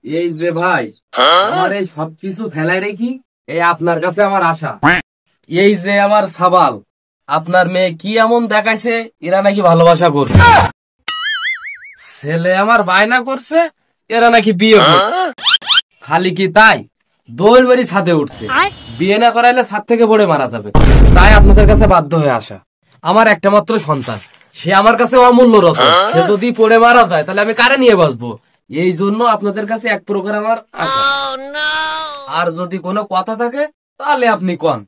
এই যে ভাই, আমার এই সবকিছু ফেলাই রেখি এই আপনার কাছে আমার আশা। এই যে আমার সাবাল, আপনার মেয়ে কি এমন দেখাইছে এরা নাকি ভালোবাসা করছে, ছেলে আমার বায়না করছে এরা নাকি বিয়ে করছে। খালি কি তাই, দোল বাড়ি ছাদে উঠছে, বিয়ে না করাইলে ছাদ থেকে পড়ে মারা যাবে। তাই আপনাদের কাছে বাধ্য হয়ে আসা। আমার একটা মাত্র সন্তান, সে আমার কাছে অমূল্য রতন, সে যদি পড়ে মারা যায় তাহলে আমি কারে নিয়ে বাঁচবো? এই জন্য আপনাদের কাছে এক প্রকার আমার আশা। আর যদি কোনো কথা থাকে তাহলে আপনি কন।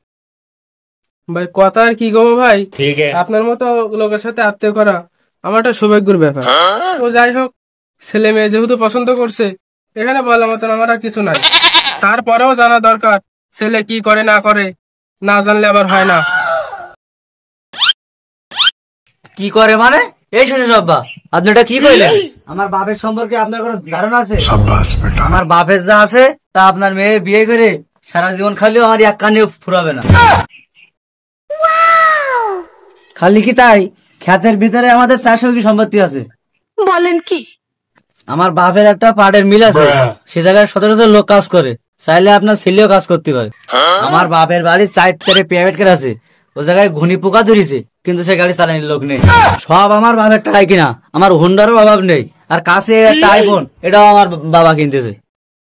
ভাই কথা আর কি গো ভাই, আপনার মতো লোকের সাথে আত্মীয় করা আমার একটা সৌভাগ্যের ব্যাপার। তো যাই হোক, ছেলে মেয়ে যেহেতু পছন্দ করছে, এখানে বলার মতন আমার আর কিছু নাই। তারপরেও জানা দরকার ছেলে কি করে না করে, না জানলে আবার হয় না। কি করে মানে? এই শুনুন আব্বা, আপনি এটা কি কইলেন? আমার বাপের সম্পর্কে আপনার কোনো ধারণা আছে? আমার বাপের যা আছে তা আপনার মেয়ে বিয়ে করে সারা জীবন খালিও আমার এক কানেও ফুরাবে না। খালি কি তাই, ক্ষেতের ভিতরে আমাদের 400 কি সম্পত্তি আছে। বলেন কি? আমার বাপের একটা পাটের মিল আছে, সে জায়গায় 17 লোক কাজ করে, চাইলে আপনার ছেলেও কাজ করতে পারে। আমার বাপের বাড়ি 4 প্রাইভেট কার আছে, ও জায়গায় ঘুনি পোকা ধরেছে, কিন্তু সে গাড়ি চালানোর লোক নেই। সব আমার বাপের টাকায় কিনা, আমার হুন্ডারও অভাব নেই। আর কাছে একটা আইফোন, এটাও আমার বাবা কিনতেছে।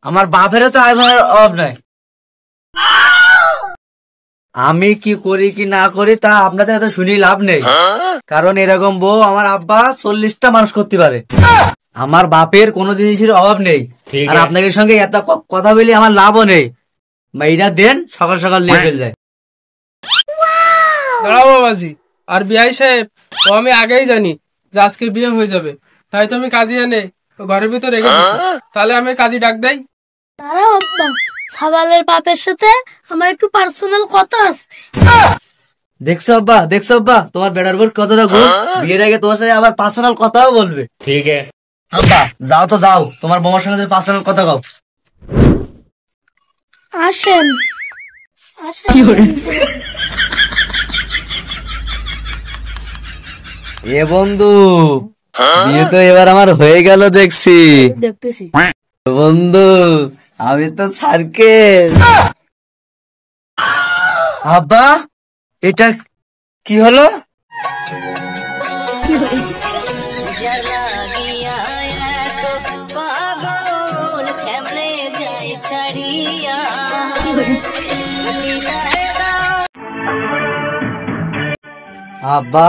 আমার বাপেরও তো আইফোনের অভাব নাই। আমি কি করি কি না করি তা আপনাদের এত শুনি লাভ নেই, কারণ এরকম বউ আমার আব্বা 40টা মানুষ করতে পারে। আমার বাপের কোনো জিনিসের অভাব নেই, আর আপনাদের সঙ্গে এত কথা বলি আমার লাভও নেই। মেয়েরা দেন, সকাল সকাল নিয়ে চলে যায়। দাঁড়াও বাবাজি, আর বিআই সাহেব, তো আমি আগেই জানি যে আজকে বিয়ে হয়ে যাবে, তাই তো আমি কাজী এনে ঘরের ভিতরে রেখে দিচ্ছি। তাহলে আমি কাজী ডাক দেই। দাঁড়াও আব্বা, সাবালের বাপের সাথে আমার একটু পার্সোনাল কথা আছে। দেখছো আব্বা, তোমার বেটার বোন কতটা গুণ, বিয়ের আগে তোমার সাথে আবার পার্সোনাল কথাও বলবে। ঠিক আছে আব্বা, যাও তো যাও, তোমার বোমার সঙ্গে পার্সোনাল কথা কও। আসেন এ বন্ধু, বিয়ে তো এবার আমার হয়ে গেল দেখছি। দেখতেছি বন্ধু, আমি তো সার্কেস। আব্বা, এটা কি হলো? আব্বা,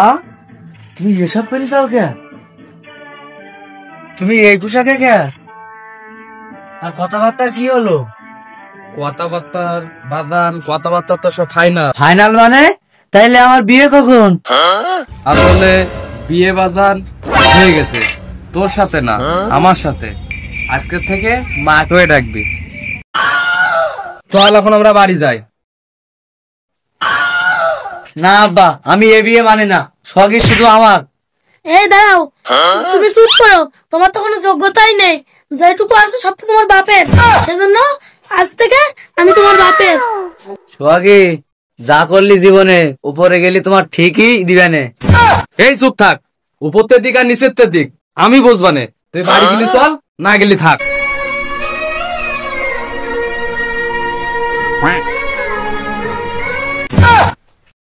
তুমি এসব পেরেছাও কে? তুমি এই পোশাকে কে? আর কথাবার্তা কি হলো? কথাবার্তা তো সব ফাইনাল মানে? তাইলে আমার বিয়ে কখন? আসলে বিয়ে বাজার হয়ে গেছে, তোর সাথে না, আমার সাথে। আজকে থেকে মাকে ডাকবি। চল এখন আমরা বাড়ি যাই। না আব্বা, আমি এ বিয়ে মানে না, সবই শুধু আমার। এই দাঁড়াও, তুমি চুপ করো, তোমার তো কোনো যোগ্যতাই নেই। যেটুকু আছে সব তো তোমার বাপের, সেজন্য আজ থেকে আমি তোমার বাপের। সোহাগী, যা করলি জীবনে, উপরে গেলি তোমার ঠিকই দিবেনে। এই চুপ থাক, উপরের দিক আর নিচের দিক আমি বুঝবানে। তুই বাড়ি গেলি চল, না গেলি থাক।